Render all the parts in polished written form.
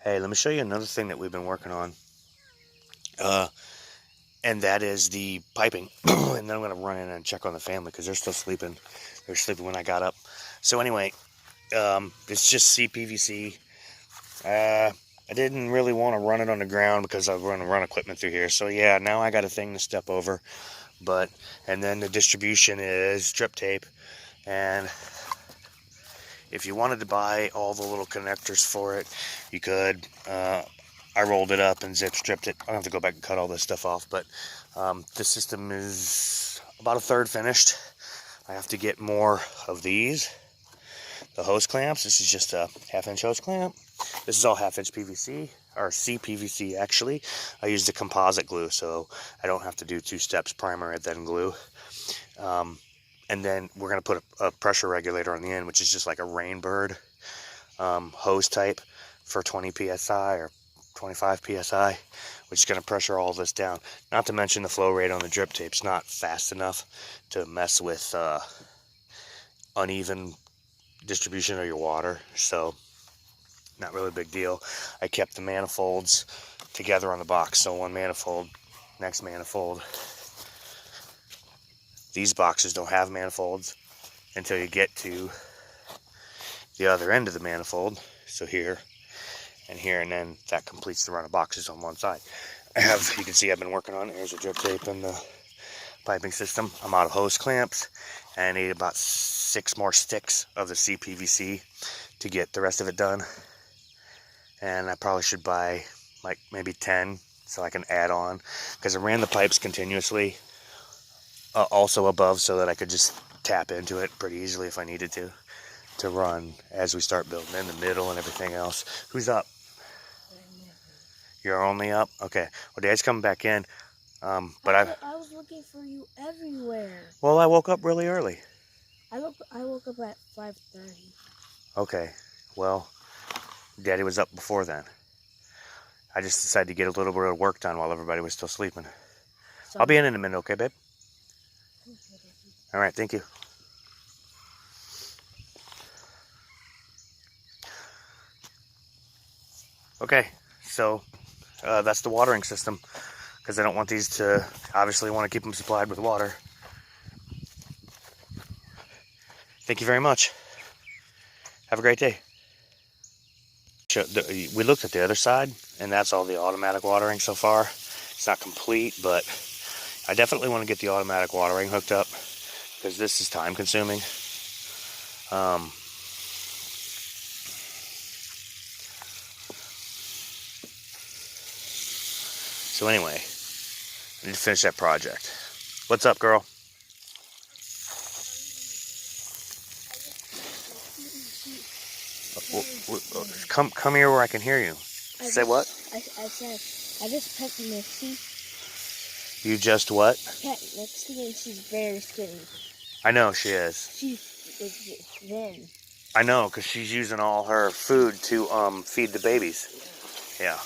Hey, let me show you another thing that we've been working on. And that is the piping. And then I'm going to run in and check on the family because they're still sleeping. They were sleeping when I got up. So anyway, it's just CPVC. I didn't really want to run it on the ground because I was going to run equipment through here. So yeah, now I got a thing to step over. And then the distribution is drip tape. And if you wanted to buy all the little connectors for it, you could. I rolled it up and zip stripped it. I don't have to go back and cut all this stuff off, but the system is about a third finished. I have to get more of these. The hose clamps, this is just a 1/2-inch hose clamp. This is all 1/2-inch PVC, or CPVC actually. I used a composite glue, so I don't have to do 2 steps, primer and then glue. And then we're going to put a pressure regulator on the end, which is just like a Rainbird hose type for 20 psi or 25 psi, which is going to pressure all this down. Not to mention the flow rate on the drip tape's not fast enough to mess with uneven distribution of your water, so not really a big deal. I kept the manifolds together on the box, so one manifold, next manifold. These boxes don't have manifolds until you get to the other end of the manifold, so here and here, and then that completes the run of boxes on one side. You can see I've been working on it. Here's the drip tape and the piping system. I'm out of hose clamps, and I need about 6 more sticks of the CPVC to get the rest of it done. And I probably should buy like maybe 10 so I can add on, because I ran the pipes continuously also above, so that I could just tap into it pretty easily if I needed to run as we start building in the middle and everything else. Who's up? You're only up? Okay. Well, Dad's coming back in. But I was looking for you everywhere. Well, I woke up really early. I woke up at 5:30. Okay. Well, Daddy was up before then. I just decided to get a little bit of work done while everybody was still sleeping. So I'll be in a minute, okay, babe? All right, thank you. Okay, so that's the watering system, because I don't want these to, obviously want to keep them supplied with water. Thank you very much. Have a great day. We looked at the other side, and that's all the automatic watering so far. It's not complete, but I definitely want to get the automatic watering hooked up, because this is time consuming. So anyway, I need to finish that project. What's up, girl? Come here where I can hear you. Say what? I said, I just pet Mixie. You just what? Pet Mixie, and she's very skinny. I know she is. She's thin. I know, because she's using all her food to feed the babies. Yeah.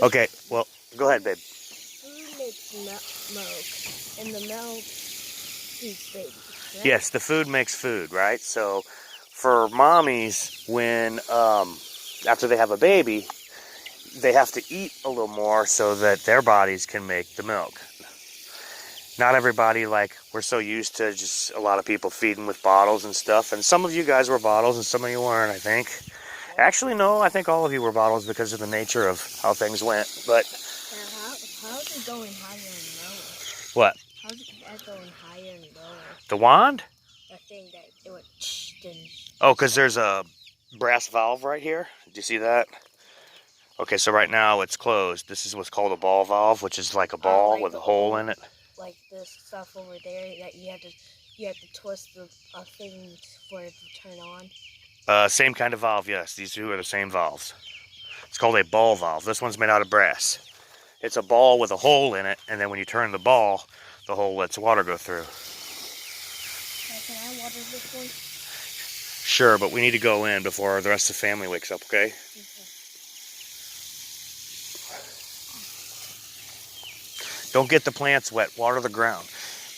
Okay, well, go ahead, babe. Food makes milk, and the milk feeds babies. Right? Yes, the food makes food, right? So for mommies, when after they have a baby, they have to eat a little more so that their bodies can make the milk. Not everybody, like, we're so used to just a lot of people feeding with bottles and stuff, and some of you guys were bottles and some of you weren't, I think. Actually, no, I think all of you were bottles because of the nature of how things went, but... How is it going higher and lower? What? How is it going higher and lower? The wand? The thing that it went then... Oh, because there's a brass valve right here. Do you see that? Okay, so right now it's closed. This is what's called a ball valve, which is like a ball like with a hole in it. Like this stuff over there that you have to twist the thing for it to turn on. Same kind of valve, yes. These two are the same valves. It's called a ball valve. This one's made out of brass. It's a ball with a hole in it, and then when you turn the ball, the hole lets water go through. Can I water this one? Sure, but we need to go in before the rest of the family wakes up, okay? Don't get the plants wet. Water the ground.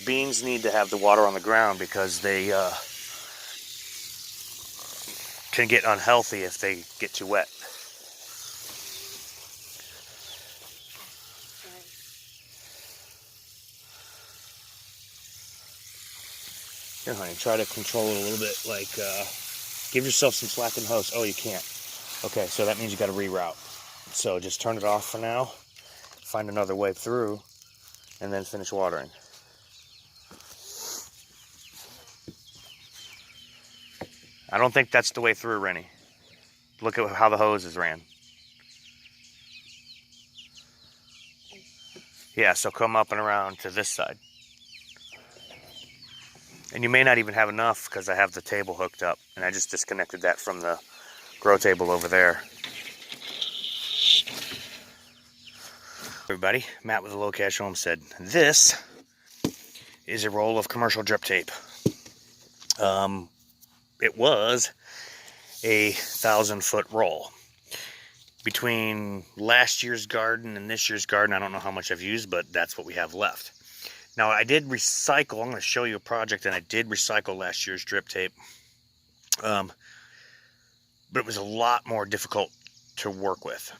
Beans need to have the water on the ground because they can get unhealthy if they get too wet. Here, honey, try to control it a little bit. Like, give yourself some slack in the hose. Oh, you can't. Okay, so that means you got to reroute. So just turn it off for now, find another way through, and then finish watering. I don't think that's the way through, Rennie. Look at how the hoses ran. Yeah, so come up and around to this side. And you may not even have enough because I have the table hooked up, and I just disconnected that from the grow table over there. Everybody, Matt with the Low Cash Homestead. This is a roll of commercial drip tape. It was a 1,000-foot roll. Between last year's garden and this year's garden, I don't know how much I've used, but that's what we have left. Now, I did recycle. I'm going to show you a project, and I did recycle last year's drip tape. But it was a lot more difficult to work with.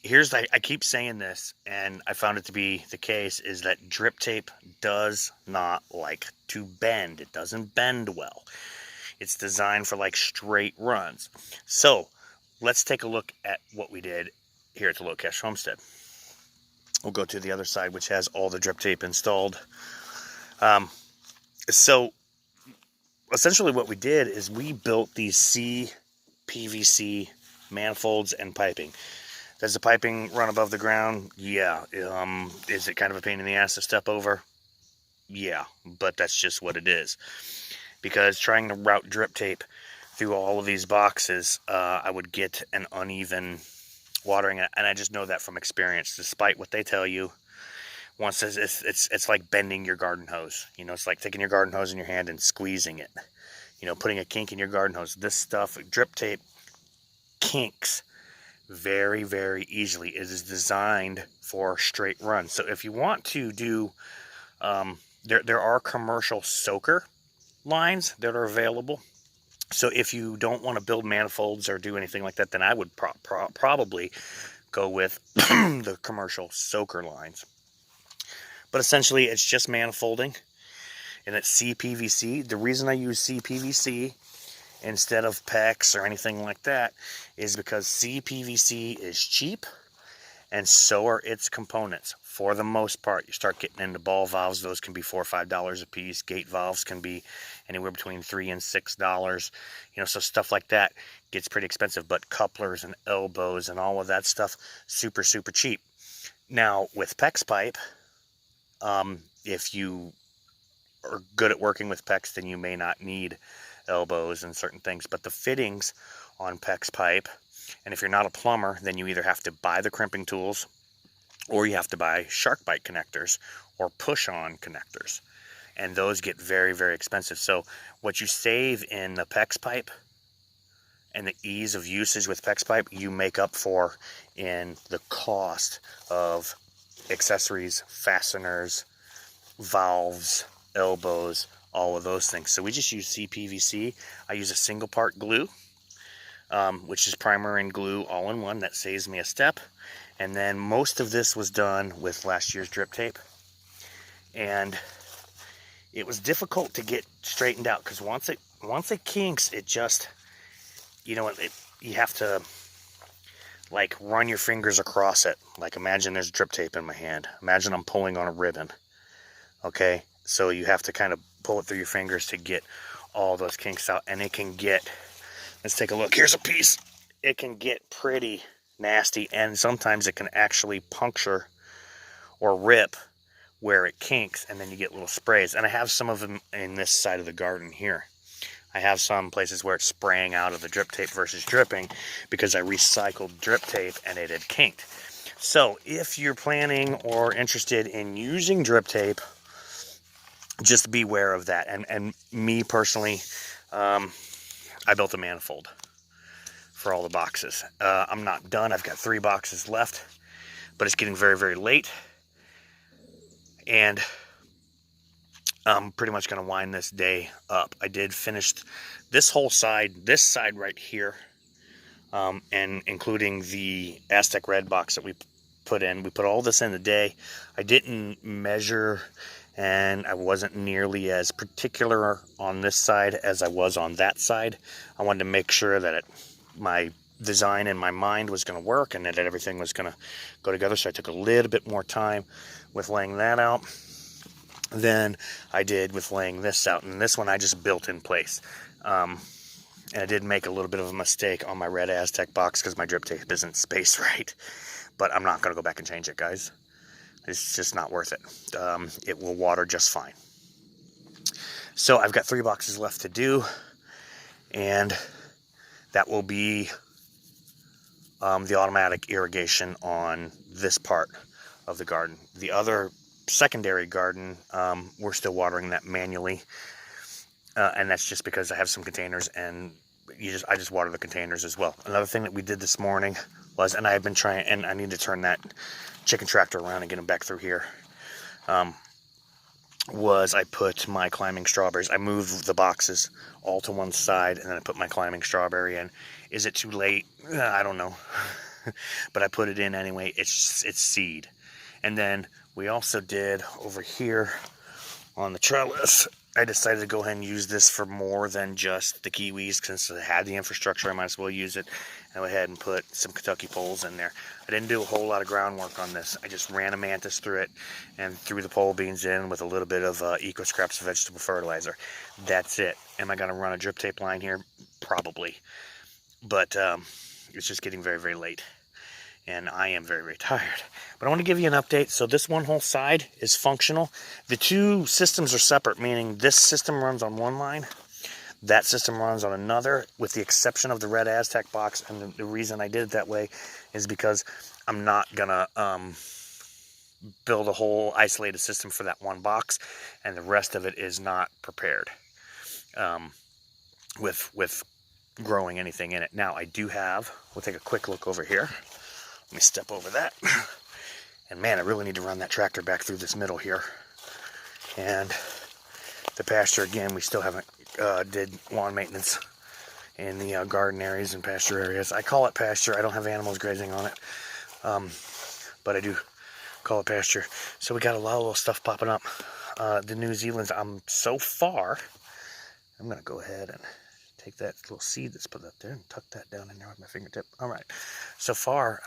I keep saying this, and I found it to be the case, is that drip tape does not like to bend. It doesn't bend well. It's designed for like straight runs. So let's take a look at what we did here at the Low Cash Homestead. We'll go to the other side, which has all the drip tape installed. So essentially what we did is we built these CPVC manifolds and piping. Does the piping run above the ground? Yeah. Is it kind of a pain in the ass to step over? Yeah, but that's just what it is. Because trying to route drip tape through all of these boxes, I would get an uneven watering, and I just know that from experience. Despite what they tell you, once it's like bending your garden hose. You know, it's like taking your garden hose in your hand and squeezing it. You know, putting a kink in your garden hose. This stuff, drip tape, kinks very, very easily. It is designed for straight runs. So if you want to do, there are commercial soaker lines that are available. So if you don't want to build manifolds or do anything like that, then I would probably go with the commercial soaker lines. But essentially, it's just manifolding, and it's CPVC. The reason I use CPVC instead of PEX or anything like that is because CPVC is cheap, and so are its components. For the most part, you start getting into ball valves, those can be $4 or $5 a piece. Gate valves can be anywhere between $3 and $6. You know, so stuff like that gets pretty expensive. But couplers and elbows and all of that stuff, super, super cheap. Now, with PEX pipe, if you are good at working with PEX, then you may not need elbows and certain things. But the fittings on PEX pipe, and if you're not a plumber, then you either have to buy the crimping tools, or you have to buy shark bite connectors or push-on connectors. And those get very, very expensive. So what you save in the PEX pipe and the ease of usage with PEX pipe, you make up for in the cost of accessories, fasteners, valves, elbows, all of those things. So we just use CPVC. I use a single part glue, which is primer and glue all in one. That saves me a step. And then most of this was done with last year's drip tape. And it was difficult to get straightened out because once it kinks, it just, you know, you have to like run your fingers across it. Like imagine there's drip tape in my hand. Imagine I'm pulling on a ribbon. Okay, so you have to kind of pull it through your fingers to get all those kinks out. And it can get, let's take a look. Here's a piece. It can get pretty nasty, and sometimes it can actually puncture or rip where it kinks, and then you get little sprays. And I have some of them in this side of the garden here. I have some places where it's spraying out of the drip tape versus dripping because I recycled drip tape and it had kinked. So if you're planning or interested in using drip tape, just beware of that. And me personally, I built a manifold for all the boxes. I'm not done. I've got 3 boxes left, but it's getting very, very late. And I'm pretty much going to wind this day up. I did finish this whole side, this side right here, and including the Aztec Red box that we put in. We put all this in a day. I didn't measure, and I wasn't nearly as particular on this side as I was on that side. I wanted to make sure that my design in my mind was going to work and that everything was going to go together. So I took a little bit more time with laying that out than I did with laying this out. And this one I just built in place. And I did make a little bit of a mistake on my red Aztec box because my drip tape isn't spaced right. But I'm not going to go back and change it, guys. It's just not worth it. It will water just fine. So I've got 3 boxes left to do. And that will be the automatic irrigation on this part of the garden. The other secondary garden, we're still watering that manually. And that's just because I have some containers, and I just water the containers as well. Another thing that we did this morning was, and I've been trying, and I need to turn that chicken tractor around and get him back through here, was I put my climbing strawberries. I moved the boxes all to one side, and then I put my climbing strawberry in. Is it too late? I don't know. But I put it in anyway. It's seed. And then we also did over here on the trellis, I decided to go ahead and use this for more than just the kiwis. Since I had the infrastructure, I might as well use it. I went ahead and put some Kentucky poles in there. I didn't do a whole lot of groundwork on this. I just ran a mantis through it and threw the pole beans in with a little bit of Eco Scraps vegetable fertilizer. That's it. Am I going to run a drip tape line here? Probably. But it's just getting very, very late. And I am very, very tired. But I want to give you an update. So this one whole side is functional. The 2 systems are separate, meaning this system runs on one line. That system runs on another, with the exception of the red Aztec box. And the reason I did it that way is because I'm not going to build a whole isolated system for that one box. And the rest of it is not prepared with growing anything in it. Now, I do have, we'll take a quick look over here. Let me step over that. And man, I really need to run that tractor back through this middle here. And the pasture, again, we still haven't did lawn maintenance in the garden areas and pasture areas. I call it pasture. I don't have animals grazing on it. But I do call it pasture. So we got a lot of little stuff popping up. The New Zealand's, so far, I'm going to go ahead and take that little seed that's put up there and tuck that down in there with my fingertip. All right. So far,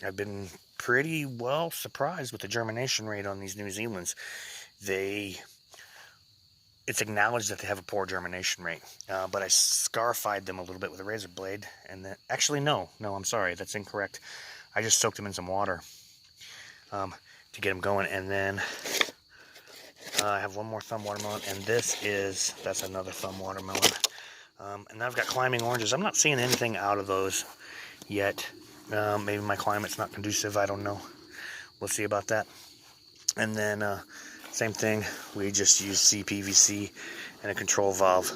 I've been pretty well surprised with the germination rate on these New Zealands. It's acknowledged that they have a poor germination rate, but I scarified them a little bit with a razor blade, and then, actually, no, I'm sorry, that's incorrect. I just soaked them in some water to get them going, and then I have one more thumb watermelon, and that's another thumb watermelon. And then I've got climbing oranges. I'm not seeing anything out of those yet. Maybe my climate's not conducive. I don't know. We'll see about that. And then same thing. We just use CPVC and a control valve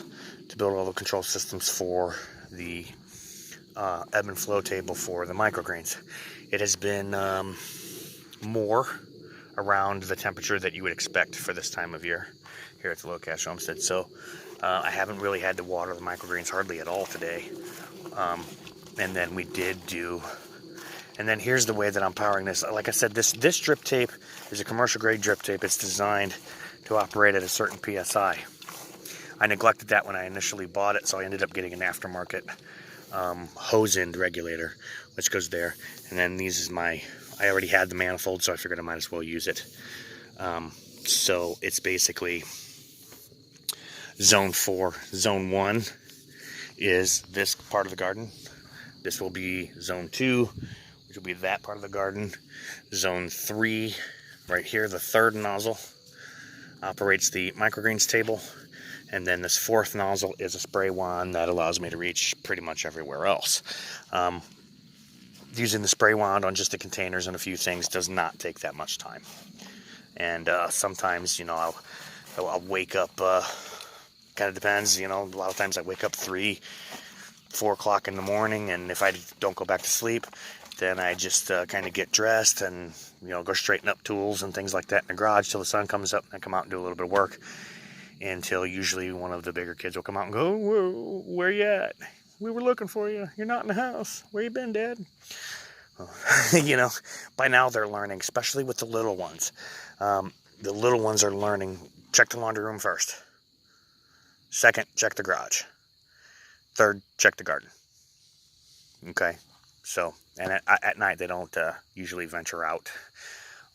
to build all the control systems for the ebb and flow table for the microgreens. It has been more around the temperature that you would expect for this time of year here at the Low Cash Homestead. So I haven't really had to water the microgreens hardly at all today. And then we did do, and then here's the way that I'm powering this. Like I said, this drip tape is a commercial grade drip tape. It's designed to operate at a certain PSI. I neglected that when I initially bought it, so I ended up getting an aftermarket hose end regulator, which goes there. And then I already had the manifold, so I figured I might as well use it. So it's basically Zone 4. Zone 1 is this part of the garden. This will be Zone 2, which will be that part of the garden. Zone 3, right here, the third nozzle, operates the microgreens table. And then this fourth nozzle is a spray wand that allows me to reach pretty much everywhere else. Using the spray wand on just the containers and a few things does not take that much time. And sometimes, I'll wake up, kind of depends, a lot of times I wake up 3, 4 o'clock in the morning, and if I don't go back to sleep, then I just kind of get dressed and, go straighten up tools and things like that in the garage till the sun comes up, and I come out and do a little bit of work. until usually one of the bigger kids will come out and go, where you at? We were looking for you. You're not in the house. Where you been, Dad? Well, you know, by now they're learning, especially with the little ones. The little ones are learning, check the laundry room first. Second, check the garage. Third, check the garden. Okay, so, and at night they don't usually venture out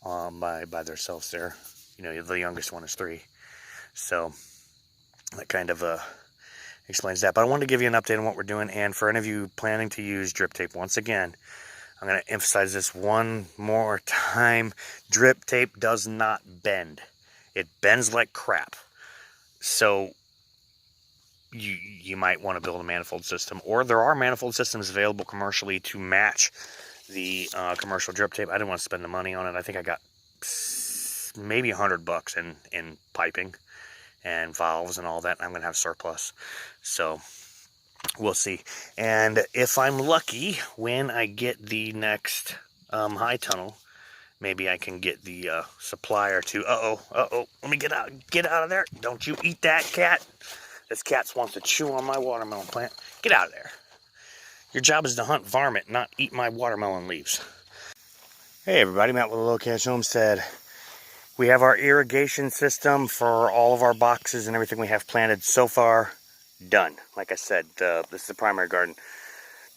by themselves there. You know, the youngest one is 3. So that kind of explains that. But I wanted to give you an update on what we're doing. And for any of you planning to use drip tape, once again, I'm going to emphasize this one more time. Drip tape does not bend. It bends like crap. So you might want to build a manifold system. Or there are manifold systems available commercially to match the commercial drip tape. I didn't want to spend the money on it. I think I got maybe $100 in piping and valves and all that. I'm going to have surplus. So we'll see. And if I'm lucky, when I get the next high tunnel, maybe I can get the supplier to, let me get out of there. Don't you eat that, cat. This cat wants to chew on my watermelon plant. Get out of there. Your job is to hunt varmint, not eat my watermelon leaves. Hey everybody, Matt with the Low Cash Homestead. We have our irrigation system for all of our boxes and everything we have planted so far done. Like I said, this is the primary garden.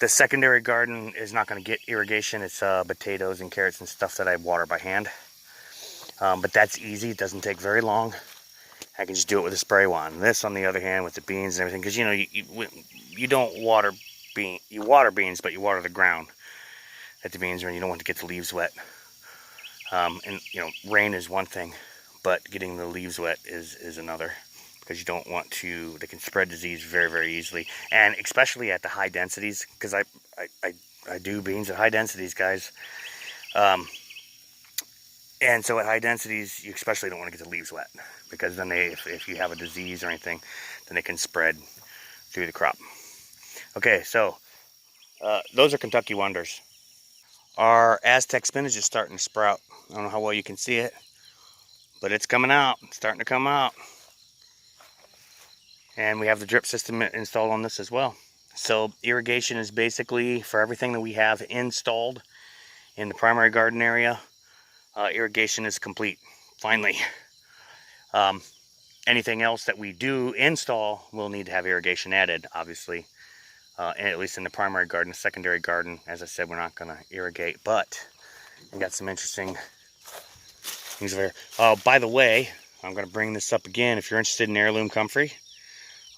The secondary garden is not going to get irrigation. It's potatoes and carrots and stuff that I water by hand. But that's easy. It doesn't take very long. I can just do it with a spray wand. This, on the other hand, with the beans and everything, because you know you don't water beans. You water beans, but you water the ground that the beans are in. You don't want to get the leaves wet. And you know, rain is one thing, but getting the leaves wet is another, because you don't want to. They can spread disease very, very easily, and especially at the high densities. Because I do beans at high densities, guys. And so at high densities, you especially don't want to get the leaves wet, because then if you have a disease or anything, then it can spread through the crop. Okay, so those are Kentucky Wonders. Our Aztec spinach is starting to sprout. I don't know how well you can see it, but it's coming out. It's starting to come out. And we have the drip system installed on this as well. So irrigation is basically for everything that we have installed in the primary garden area. Irrigation is complete, finally. Anything else that we do install will need to have irrigation added, obviously. At least in the primary garden. The secondary garden, as I said, we're not going to irrigate, but we got some interesting things over here. Oh, by the way, I'm going to bring this up again. If you're interested in heirloom comfrey,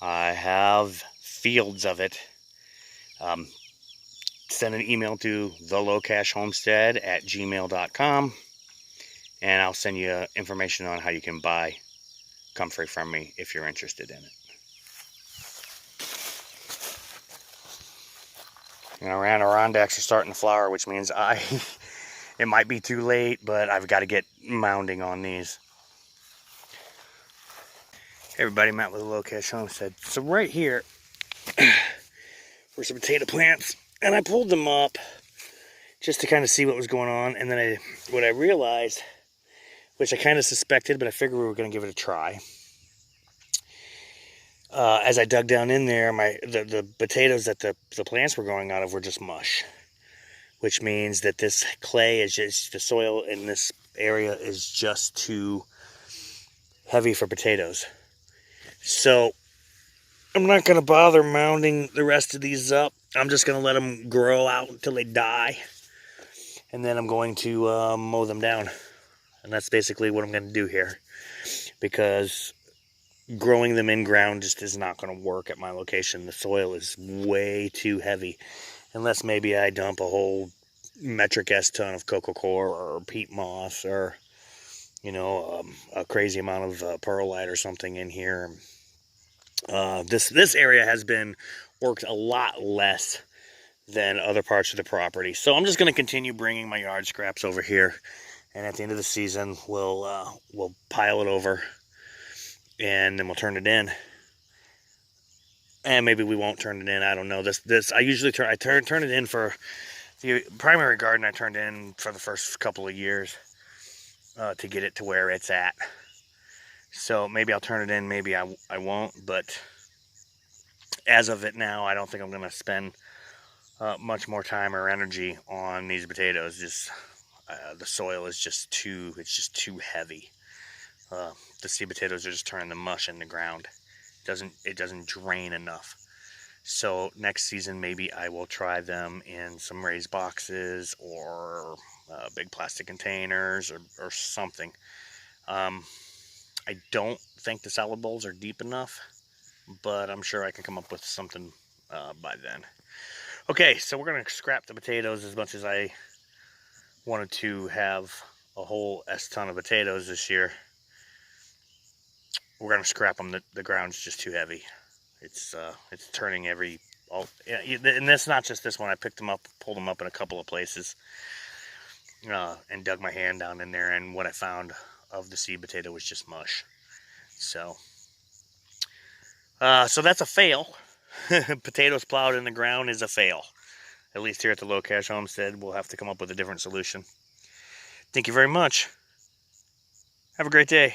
I have fields of it. Send an email to thelowcashhomestead@gmail.com, and I'll send you information on how you can buy comfrey from me if you're interested in it. You know, our Adirondacks are starting to flower, which means it might be too late, but I've got to get mounding on these. Hey everybody, Matt with the Low Cash Homestead. So right here were some potato plants, and I pulled them up just to kind of see what was going on. And then what I realized, which I kind of suspected, but I figured we were going to give it a try. As I dug down in there, the potatoes that the plants were growing out of were just mush, which means that this clay is just, the soil in this area is just too heavy for potatoes. So I'm not going to bother mounding the rest of these up. I'm just going to let them grow out until they die, and then I'm going to mow them down. And that's basically what I'm going to do here, because growing them in ground just is not going to work at my location. The soil is way too heavy, unless maybe I dump a whole metric S ton of coco coir or peat moss, or you know, a crazy amount of perlite or something in here. This area has been worked a lot less than other parts of the property, so I'm just going to continue bringing my yard scraps over here, and at the end of the season we'll pile it over, and then we'll turn it in. And maybe we won't turn it in. I don't know. I usually turn it in for the primary garden. I turned in for the first couple of years to get it to where it's at. So maybe I'll turn it in, maybe I won't. But as of it now, I don't think I'm going to spend much more time or energy on these potatoes. Just the soil is just too heavy. The seed potatoes are just turning the mush in the ground. It doesn't drain enough. So next season, maybe I will try them in some raised boxes or big plastic containers or something. I don't think the salad bowls are deep enough, but I'm sure I can come up with something by then. Okay, so we're going to scrap the potatoes. As much as I wanted to have a whole ton of potatoes this year, we're going to scrap them. The ground's just too heavy. It's turning and that's not just this one. I picked them up, pulled them up in a couple of places, and dug my hand down in there, and what I found of the seed potato was just mush. So that's a fail. Potatoes plowed in the ground is a fail. At least here at the Low Cash Homestead, we'll have to come up with a different solution. Thank you very much. Have a great day.